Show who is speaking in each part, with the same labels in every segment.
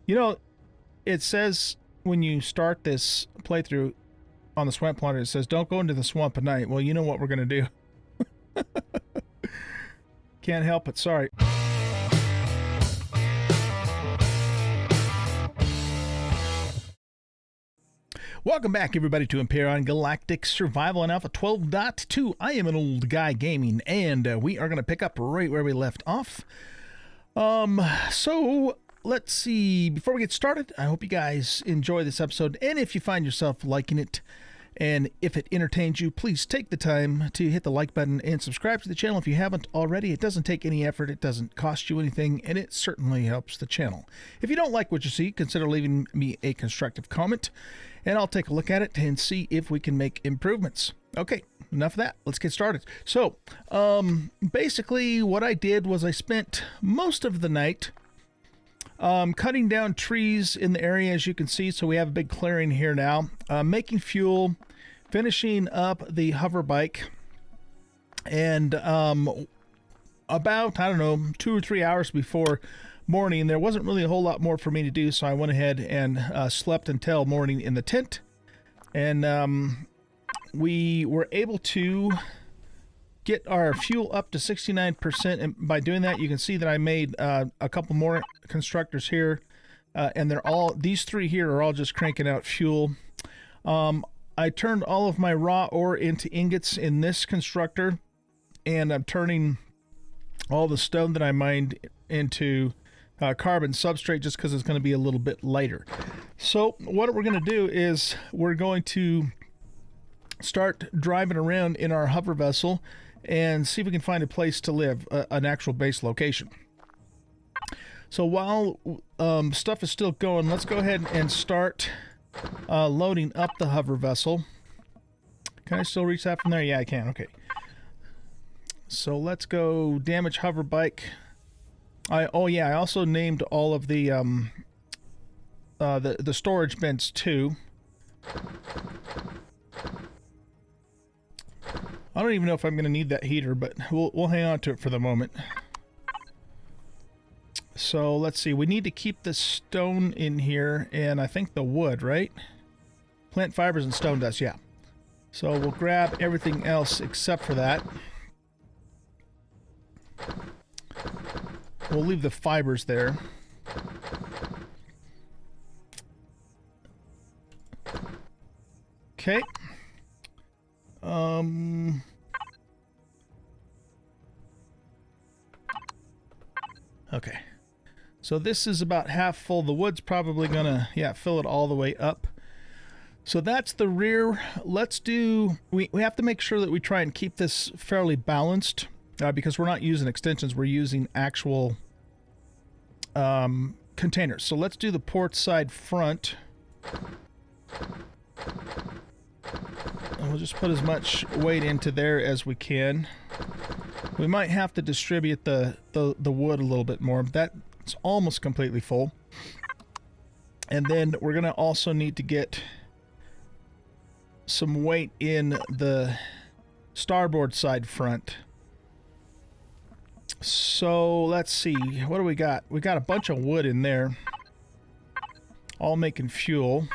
Speaker 1: You know, it says when you start this playthrough on the swamp plotter, it says don't go into the swamp at night. Well, you know what we're going to do. Can't help it, sorry. Welcome back, everybody, to Empyrion Galactic Survival Alpha 12.2. I am an old guy gaming, and we are going to pick up right where we left off. So let's see. Before we get started, I hope you guys enjoy this episode, and if you find yourself liking it, and if it entertains you, please take the time to hit the like button and subscribe to the channel if you haven't already. It doesn't take any effort, it doesn't cost you anything, and it certainly helps the channel. If you don't like what you see, consider leaving me a constructive comment, and I'll take a look at it and see if we can make improvements. Okay, enough of that. Let's get started. So, basically what I did was I spent most of the night cutting down trees in the area, as you can see. So we have a big clearing here now, making fuel, finishing up the hover bike, and about, I don't know, 2 or 3 hours before morning, there wasn't really a whole lot more for me to do, so I went ahead and slept until morning in the tent, and we were able to get our fuel up to 69%, and by doing that, you can see that I made a couple more constructors here, and they're all, these three here are all just cranking out fuel. I turned all of my raw ore into ingots in this constructor, and I'm turning all the stone that I mined into carbon substrate just because it's going to be a little bit lighter. So what we're going to do is we're going to start driving around in our hover vessel and see if we can find a place to live, an actual base location. So while stuff is still going, let's go ahead and start loading up the hover vessel. Can I still reach that from there? Yeah, I can. Okay. So let's go damage hover bike. Oh yeah, I also named all of the storage bins too. I don't even know if I'm going to need that heater, but we'll hang on to it for the moment. So let's see. We need to keep the stone in here, and I think the wood, right? Plant fibers and stone dust, yeah. So we'll grab everything else except for that. We'll leave the fibers there. Okay. Okay. So this is about half full. The wood's probably gonna, yeah, fill it all the way up. So that's the rear. Let's do, we have to make sure that we try and keep this fairly balanced, because we're not using extensions, we're using actual containers. So let's do the port side front. And we'll just put as much weight into there as we can. We might have to distribute the wood a little bit more. That's almost completely full. And then we're going to also need to get some weight in the starboard side front. So let's see. What do we got? We got a bunch of wood in there. All making fuel.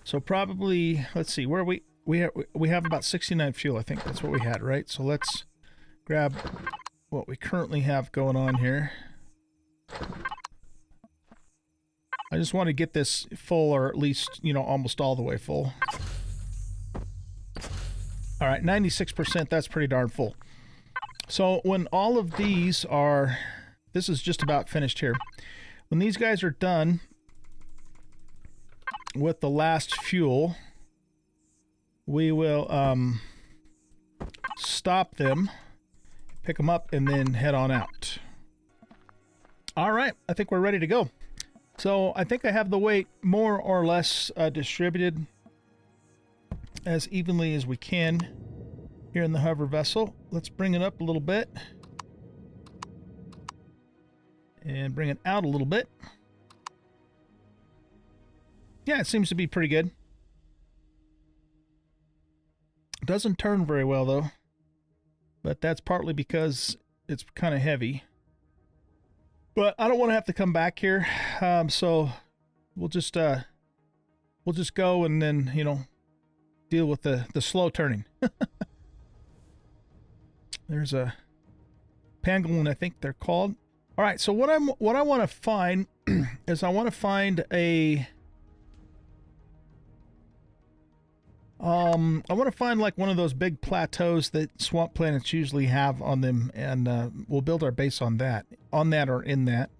Speaker 1: So probably, let's see, where we have about 69 fuel. I think that's what we had, right? So let's grab what we currently have going on here. I just want to get this full, or at least, you know, almost all the way full. All right, 96%, that's pretty darn full. So when all of these are, this is just about finished here. When these guys are done with the last fuel, we will stop them, pick them up, and then head on out. All right, I think we're ready to go. So I think I have the weight more or less distributed as evenly as we can here in the hover vessel. Let's bring it up a little bit and bring it out a little bit. Yeah, it seems to be pretty good. Doesn't turn very well though, but that's partly because it's kind of heavy. But I don't want to have to come back here, so we'll just go and then, you know, deal with the slow turning. There's a pangolin, I think they're called. All right, so what I want to find is I want to find a I want to find like one of those big plateaus that swamp planets usually have on them, and we'll build our base on that or in that.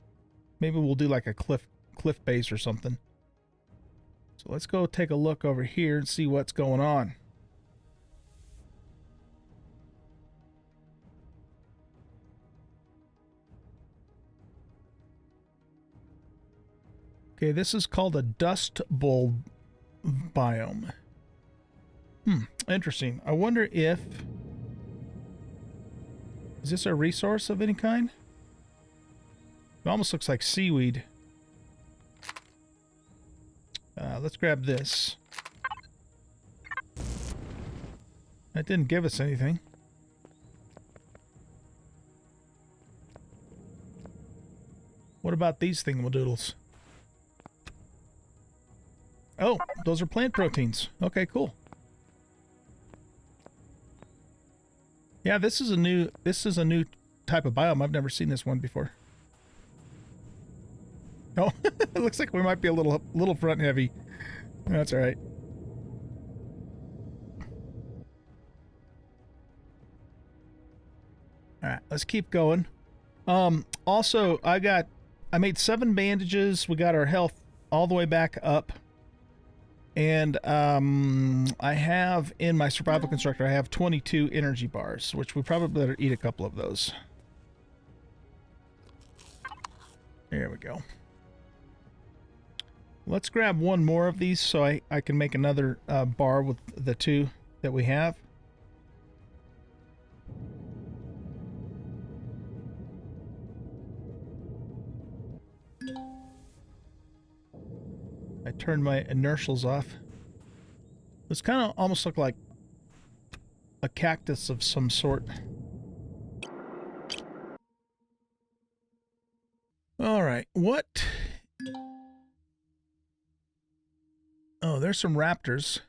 Speaker 1: Maybe we'll do like a cliff base or something. So let's go take a look over here and see what's going on. Okay, this is called a dust bowl biome. Interesting. I wonder if... Is this a resource of any kind? It almost looks like seaweed. Let's grab this. That didn't give us anything. What about these thingamadoodles? Oh, those are plant proteins. Okay, cool. Yeah, this is a new type of biome. I've never seen this one before. Oh, it looks like we might be a little front heavy. That's all right. All right, let's keep going. Also, I made 7 bandages. We got our health all the way back up. And I have in my survival constructor, I have 22 energy bars, which we probably better eat a couple of those. There we go. Let's grab one more of these so I can make another bar with the 2 that we have. I turned my inertials off. This kind of almost look like a cactus of some sort. All right, what? Oh, there's some raptors.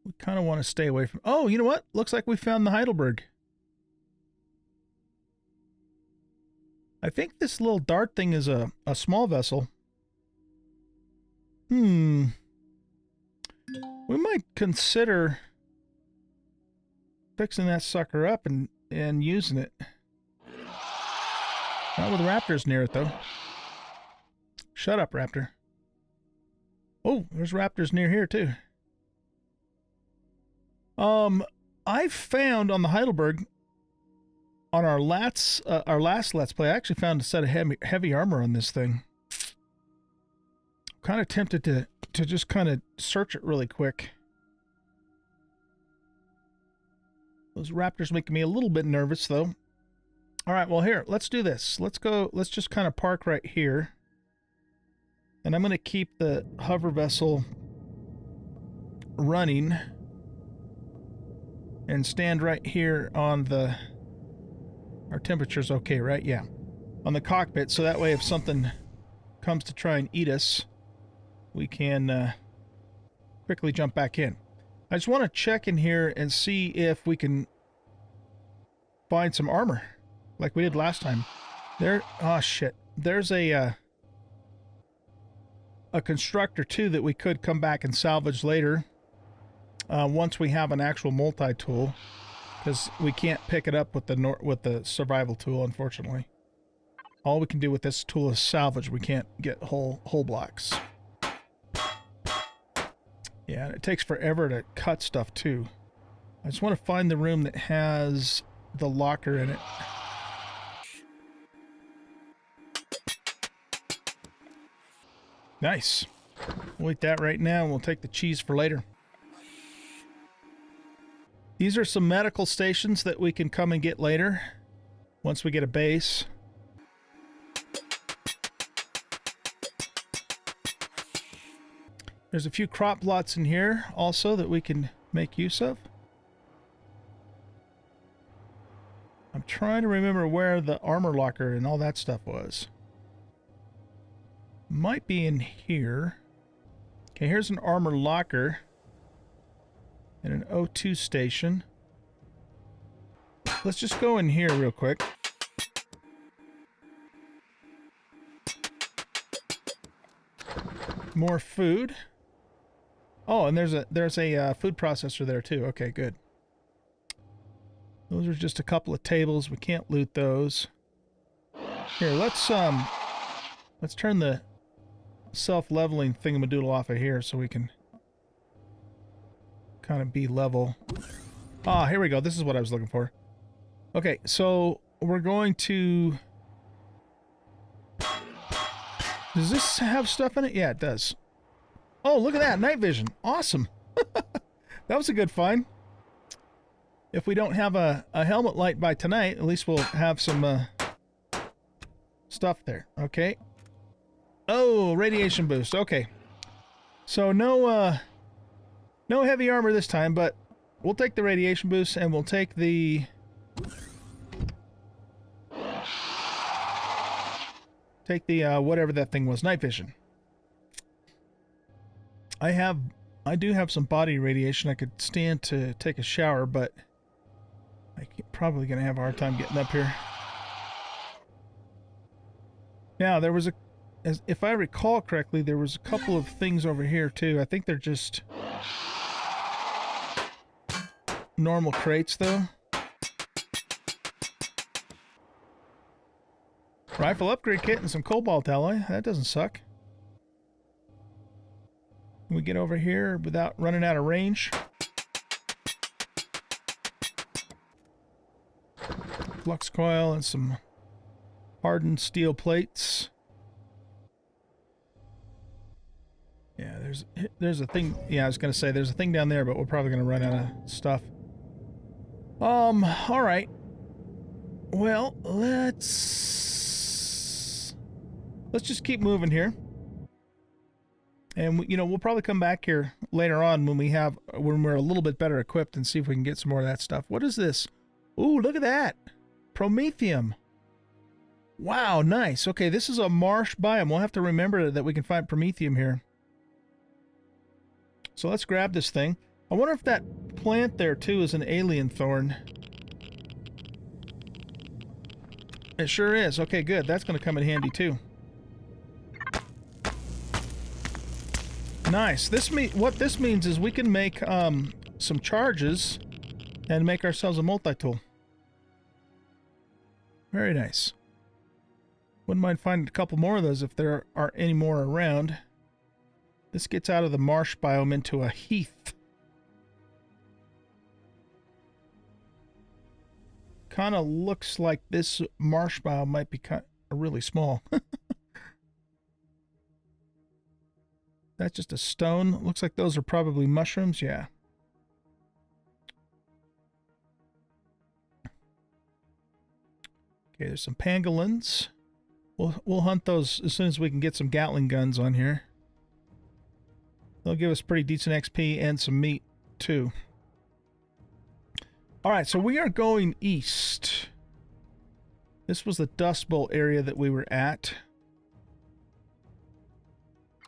Speaker 1: We kind of want to stay away from... Oh, you know what? Looks like we found the Heidelberg. I think this little dart thing is a small vessel. We might consider fixing that sucker up and using it. Not with raptors near it, though. Shut up, raptor. Oh, there's raptors near here, too. I found on the Heidelberg, on our last Let's Play, I actually found a set of heavy armor on this thing. Kind of tempted to just kind of search it really quick. Those raptors making me a little bit nervous, though. All right, well, here, let's do this. Let's just kind of park right here. And I'm going to keep the hover vessel running and stand right here on the... Our temperature's okay, right? Yeah. On the cockpit, so that way if something comes to try and eat us, we can quickly jump back in. I just want to check in here and see if we can find some armor like we did last time. There, oh shit. There's a constructor too that we could come back and salvage later once we have an actual multi-tool, because we can't pick it up with the survival tool, unfortunately. All we can do with this tool is salvage. We can't get whole blocks. Yeah, and it takes forever to cut stuff too. I just want to find the room that has the locker in it. Nice. We'll eat that right now and we'll take the cheese for later. These are some medical stations that we can come and get later once we get a base. There's a few crop plots in here also that we can make use of. I'm trying to remember where the armor locker and all that stuff was. might be in here. Okay, here's an armor locker and an O2 station. Let's just go in here real quick. More food. Oh, and there's a food processor there too. Okay, good. Those are just a couple of tables. We can't loot those. Here, let's turn the self-leveling thingamadoodle off of here so we can kind of be level. Ah, here we go. This is what I was looking for. Okay, so we're going to... Does this have stuff in it? Yeah, it does. Oh, look at that. Night vision. Awesome. That was a good find. If we don't have a helmet light by tonight, at least we'll have some stuff there. Okay. Oh, radiation boost. Okay. So no heavy armor this time, but we'll take the radiation boost and we'll take the... whatever that thing was, night vision. I do have some body radiation. I could stand to take a shower, but I'm probably going to have a hard time getting up here. Now, there was if I recall correctly, there was a couple of things over here too. I think they're just normal crates though. Rifle upgrade kit and some cobalt alloy. That doesn't suck. Can we get over here without running out of range? Flux coil and some hardened steel plates. Yeah, there's a thing. Yeah, I was gonna say there's a thing down there, but we're probably gonna run out of stuff. All right. Well, let's just keep moving here. And you know, we'll probably come back here later on when we're a little bit better equipped and see if we can get some more of that stuff. What is this? Ooh, look at that. Promethium. Wow, nice. Okay, this is a marsh biome. We'll have to remember that we can find promethium here. So let's grab this thing. I wonder if that plant there too is an alien thorn. It sure is. Okay, good. That's going to come in handy too. Nice. What this means is we can make some charges and make ourselves a multi-tool. Very nice. Wouldn't mind finding a couple more of those if there are any more around. This gets out of the marsh biome into a heath. Kind of looks like this marsh biome might be really small. That's just a stone. Looks like those are probably mushrooms. Yeah. Okay, there's some pangolins. We'll hunt those as soon as we can get some Gatling guns on here. They'll give us pretty decent XP and some meat too. All right, so we are going east. This was the Dust Bowl area that we were at.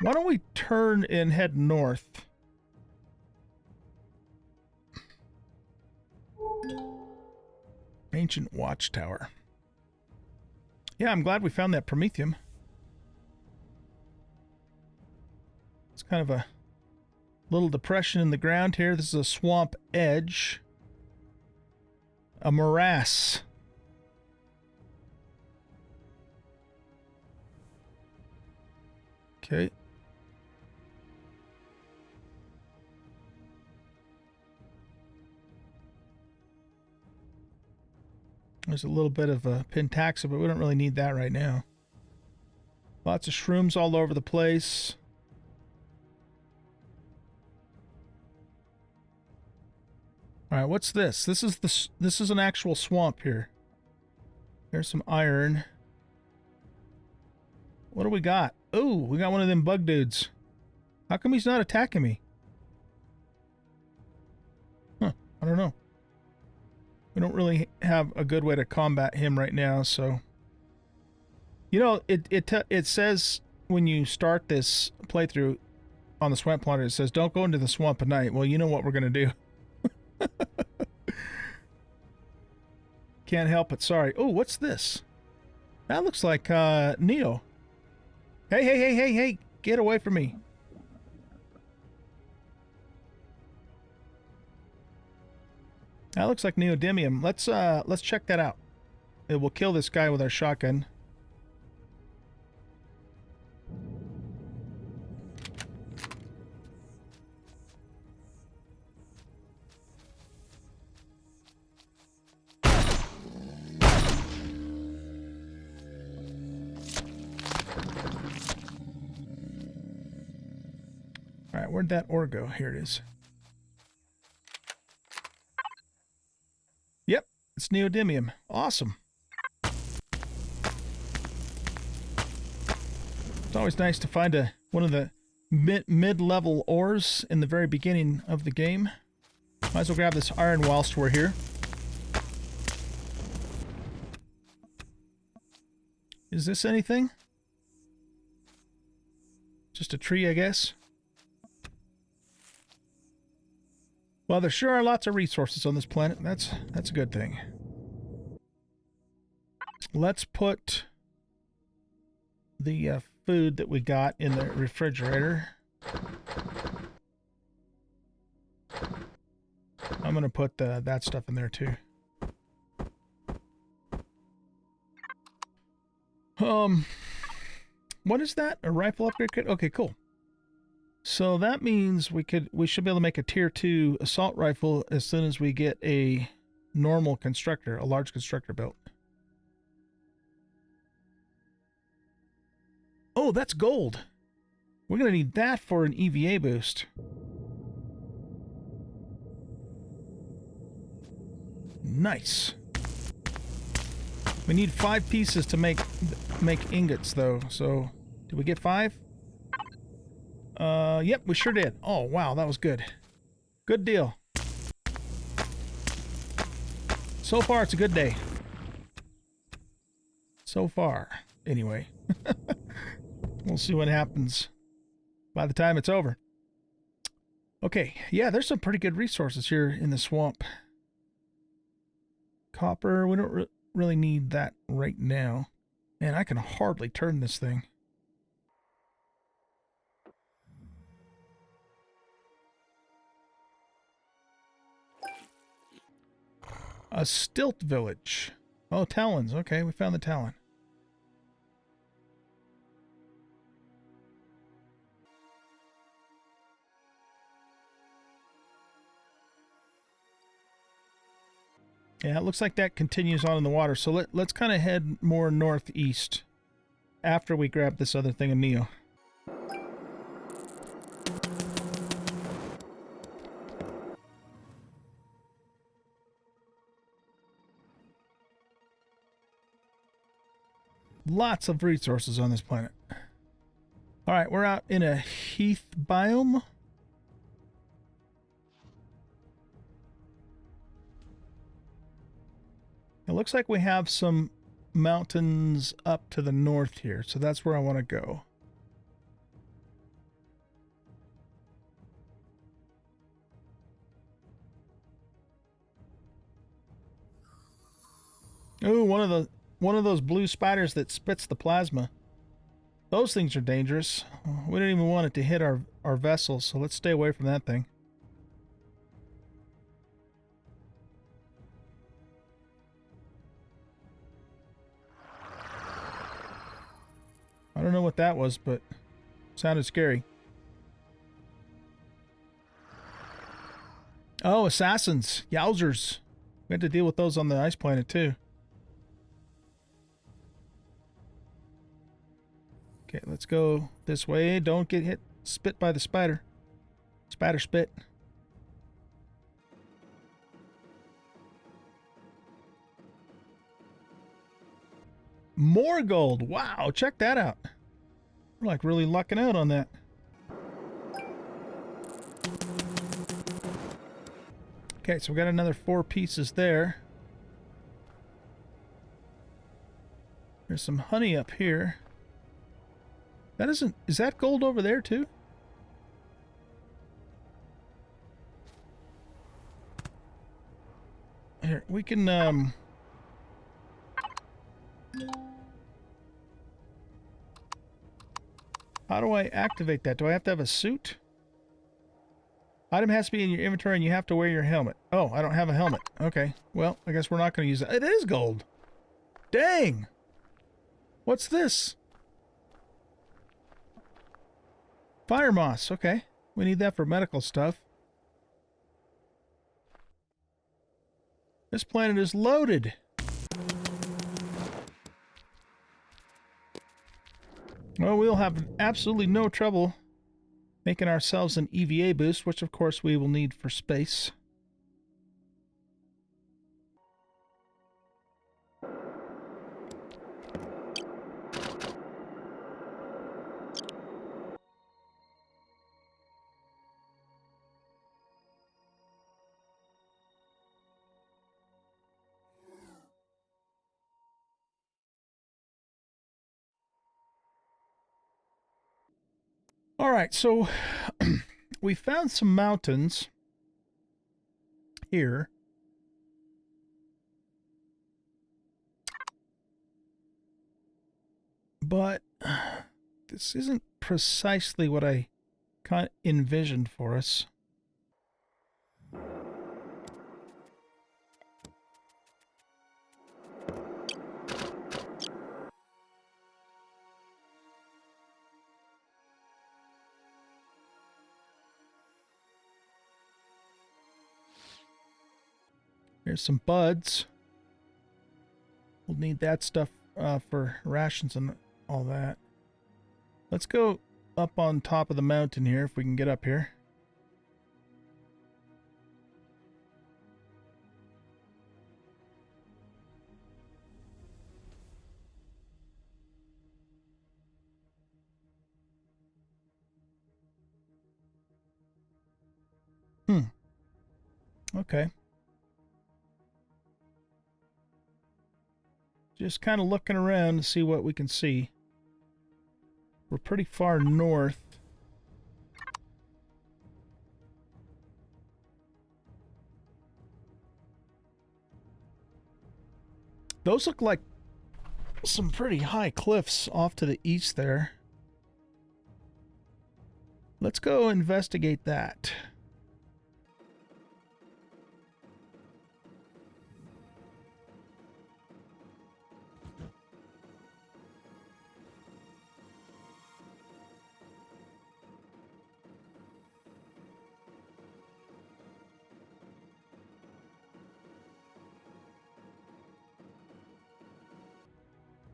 Speaker 1: Why don't we turn and head north? Ancient Watchtower. Yeah, I'm glad we found that promethium. It's kind of a little depression in the ground here. This is a swamp edge. A morass. Okay. There's a little bit of a pentaxa, but we don't really need that right now. Lots of shrooms all over the place. All right, what's this? This is an actual swamp here. There's some iron. What do we got? Oh, we got one of them bug dudes. How come he's not attacking me? Huh, I don't know. We don't really have a good way to combat him right now, so... You know, it says when you start this playthrough on the swamp planter, it says, don't go into the swamp at night. Well, you know what we're going to do. Can't help it. Sorry. Oh, what's this? That looks like Neo. Hey, hey, hey, hey, hey. Get away from me. That looks like neodymium. Let's check that out. It will kill this guy with our shotgun. All right, where'd that ore go? Here it is. Yep, it's neodymium. Awesome. It's always nice to find one of the mid-level ores in the very beginning of the game. Might as well grab this iron whilst we're here. Is this anything? Just a tree, I guess. Well, there sure are lots of resources on this planet. That's a good thing. Let's put the food that we got in the refrigerator. I'm going to put that stuff in there too. What is that? A rifle upgrade kit? Okay, cool. So that means we should be able to make a tier 2 assault rifle as soon as we get a normal constructor, a large constructor built. Oh, that's gold. We're going to need that for an EVA boost. Nice. We need 5 pieces to make ingots though. So, did we get 5? Yep, we sure did. Oh, wow, that was good. Good deal. So far, it's a good day. So far, anyway. We'll see what happens by the time it's over. Okay, yeah, there's some pretty good resources here in the swamp. Copper, we don't really need that right now. Man, I can hardly turn this thing. A stilt village. Oh, talons. Okay, we found the talon. Yeah, it looks like that continues on in the water. So let's kind of head more northeast after we grab this other thing of Neo. Lots of resources on this planet. All right, we're out in a Heath Biome. It looks like we have some mountains up to the north here, so that's where I want to go. Ooh, one of those blue spiders that spits the plasma. Those things are dangerous. We don't even want it to hit our vessel, so let's stay away from that thing. I don't know what that was, but it sounded scary. Oh, assassins. Yowzers. We had to deal with those on the ice planet, too. Okay, let's go this way. Don't get spit by the spider. Spider spit. More gold. Wow, check that out. We're like really lucking out on that. Okay, so we got another 4 pieces there. There's some honey up here. That isn't... Is that gold over there, too? Here, we can, how do I activate that? Do I have to have a suit? Item has to be in your inventory and you have to wear your helmet. Oh, I don't have a helmet. Okay. Well, I guess we're not going to use that. It is gold. Dang! What's this? Fire moss. Okay. We need that for medical stuff. This planet is loaded. Well, we'll have absolutely no trouble making ourselves an EVA boost, which of course we will need for space. All right, so we found some mountains here. But this isn't precisely what I kind of envisioned for us. Here's some buds. We'll need that stuff for rations and all that. Let's go up on top of the mountain here, if we can get up here. Okay. Just kind of looking around to see what we can see. We're pretty far north. Those look like some pretty high cliffs off to the east there. Let's go investigate that.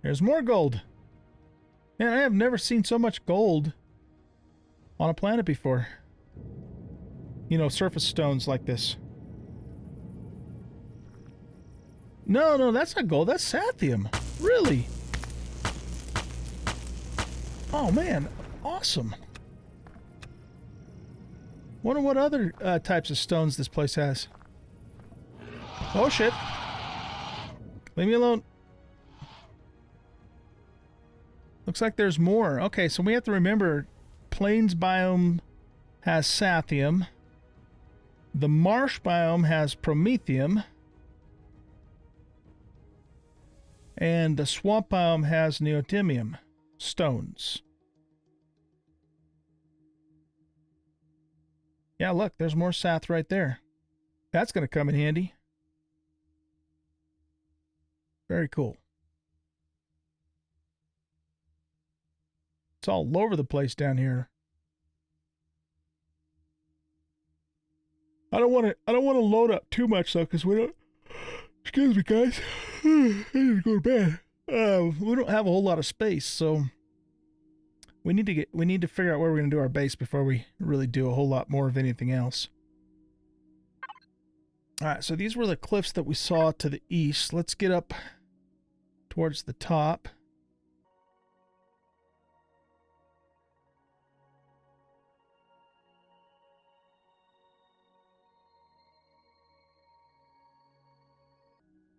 Speaker 1: There's more gold. Man, I have never seen so much gold on a planet before. You know, surface stones like this. No, that's not gold. That's sathium. Really? Oh, man. Awesome. Wonder what other types of stones this place has. Oh, shit. Leave me alone. Looks like there's more. Okay, so we have to remember Plains Biome has sathium. The Marsh Biome has promethium. And the Swamp Biome has neodymium stones. Yeah, look, there's more sath right there. That's going to come in handy. Very cool. It's all over the place down here. I don't want to load up too much though, because we don't. Excuse me, guys. I need to go to bed. We don't have a whole lot of space, so we need to figure out where we're going to do our base before we really do a whole lot more of anything else. All right, so these were the cliffs that we saw to the east. Let's get up towards the top.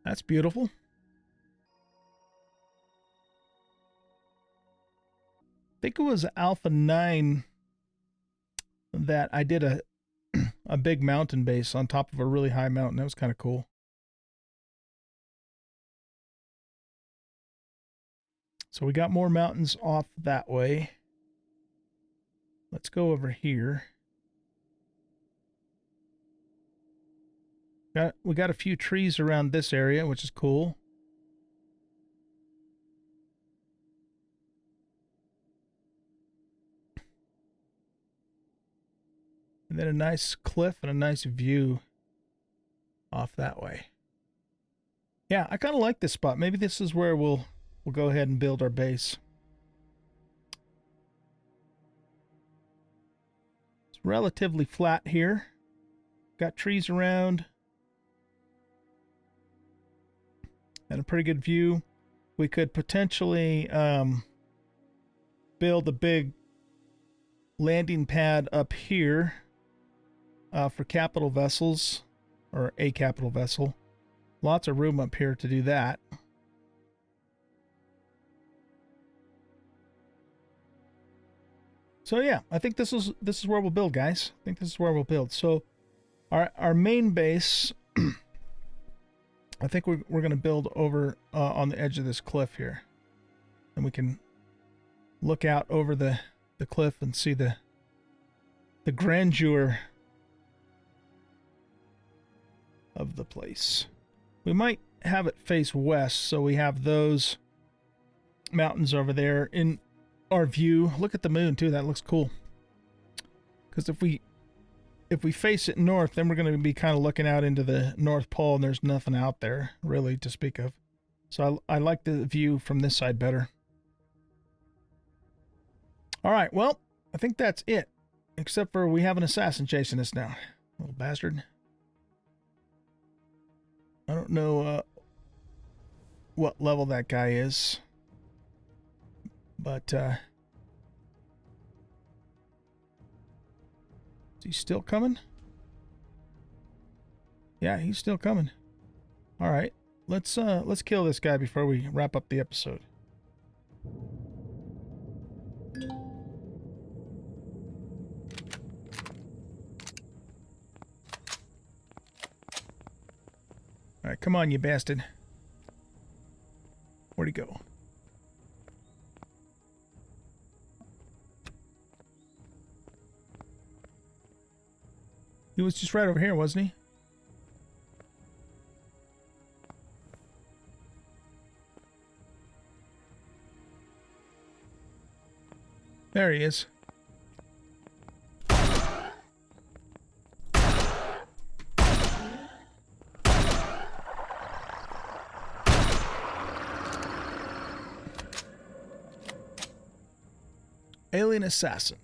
Speaker 1: That's beautiful. I think it was Alpha 9 that I did a big mountain base on top of a really high mountain. That was kind of cool. So we got more mountains off that way. Let's go over here. We got a few trees around this area, which is cool. And then a nice cliff and a nice view off that way. Yeah, I kind of like this spot. Maybe this is where we'll go ahead and build our base. It's relatively flat here. Got trees around. And a pretty good view. We could potentially build a big landing pad up here for capital vessels, or a capital vessel. Lots of room up here to do that. So yeah, I think this is where we'll build, guys. I think this is where we'll build. So our main base, I think we're going to build over on the edge of this cliff here. And we can look out over the cliff and see the grandeur of the place. We might have it face west, so we have those mountains over there in our view. Look at the moon too. That looks cool. Because if we face it north, then we're going to be kind of looking out into the North Pole, and there's nothing out there really to speak of. So I like the view from this side better. All right, well, I think that's it. Except for we have an assassin chasing us now. Little bastard. I don't know what level that guy is. But, is he still coming? Yeah, he's still coming. All right, let's kill this guy before we wrap up the episode. All right, come on, you bastard. Where'd he go? He was just right over here, wasn't he? There he is. Alien assassin.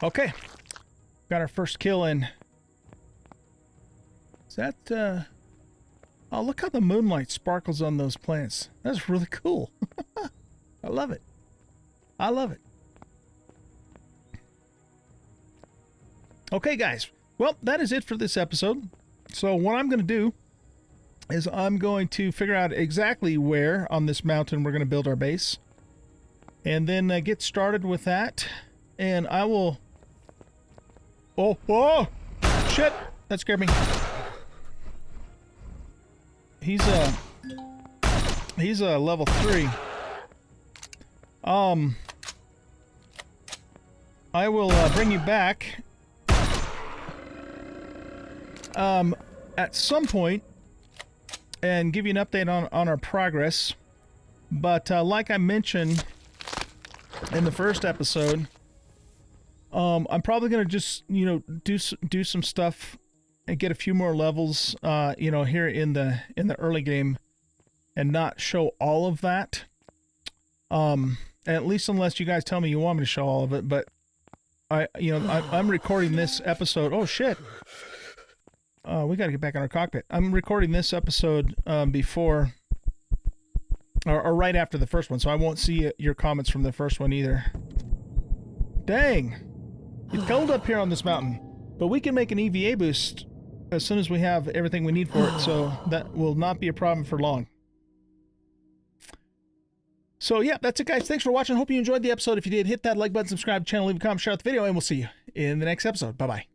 Speaker 1: Okay. Got our first kill in. Is that, oh, look how the moonlight sparkles on those plants. That's really cool. I love it. I love it. Okay, guys. Well, that is it for this episode. So what I'm going to do is I'm going to figure out exactly where on this mountain we're going to build our base. And then get started with that. And I will... Oh, oh! Shit! That scared me. He's a level 3. I will bring you back at some point and give you an update on our progress. But like I mentioned in the first episode, I'm probably gonna just, you know, do some stuff and get a few more levels, you know, here in the early game, and not show all of that. At least unless you guys tell me you want me to show all of it. But I'm recording this episode. Oh shit! We got to get back in our cockpit. I'm recording this episode before or right after the first one, so I won't see your comments from the first one either. Dang! It's cold up here on this mountain, but we can make an EVA boost as soon as we have everything we need for it, so that will not be a problem for long. So yeah, that's it, guys. Thanks for watching. Hope you enjoyed the episode. If you did, hit that like button, subscribe to the channel, leave a comment, share out the video, and we'll see you in the next episode. Bye-bye.